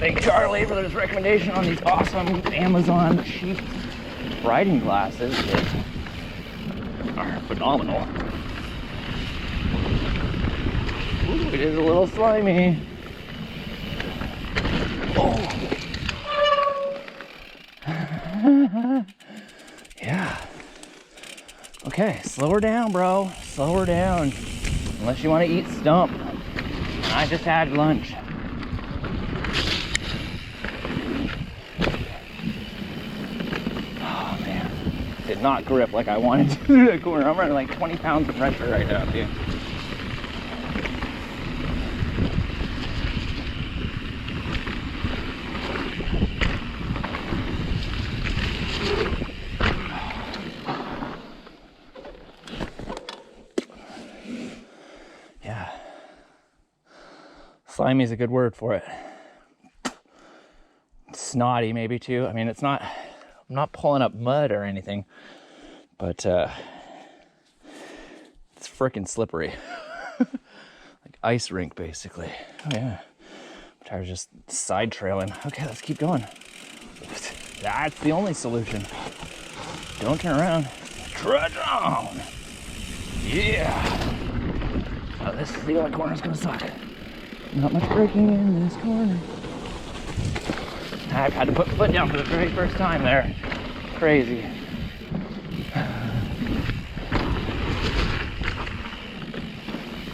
thank Charlie for his recommendation on these awesome Amazon cheap riding glasses that are phenomenal. Ooh, it is a little slimy. Oh. Yeah. Okay, slow her down, bro. Slow her down. Unless you want to eat stump. I just had lunch. Oh man, did not grip like I wanted to through that corner. I'm running like 20 pounds of pressure right now, dude. Yeah. Slimy is a good word for it. Snotty maybe too. I mean, it's not, I'm not pulling up mud or anything, but it's freaking slippery. Like ice rink basically. Oh yeah. Tires just side trailing. Okay, let's keep going. That's the only solution. Don't turn around. Trudge on. Yeah. Oh, this is the only corner that's gonna suck. Not much braking in this corner. I've had to put my foot down for the very first time there. Crazy.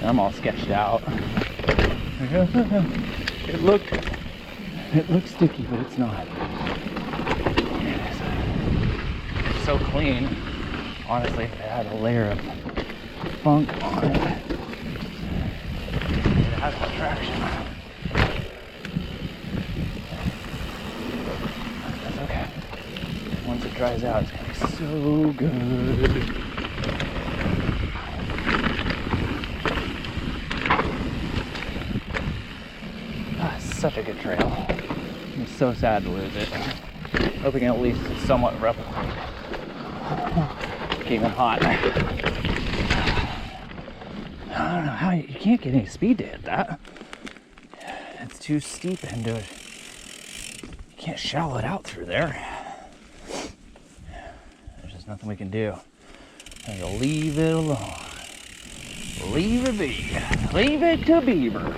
I'm all sketched out. It looked sticky, but it's not. It's so clean. Honestly, if it had a layer of funk on it, it has no traction. That's okay. Once it dries out, it's gonna be so good. Such a good trail. I'm so sad to lose it. Hope we can at least somewhat replicate. Came in hot. I don't know how you can't get any speed to hit that. It's too steep into it. You can't shallow it out through there. There's just nothing we can do. I'm gonna leave it alone. Leave it be. Leave it to Beaver.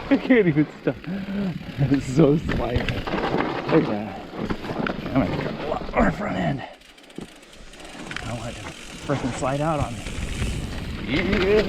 I can't even stop. It's so slimy. Look at that. I'm gonna grab a lot more front end. I don't want it to freaking slide out on me. Yeah.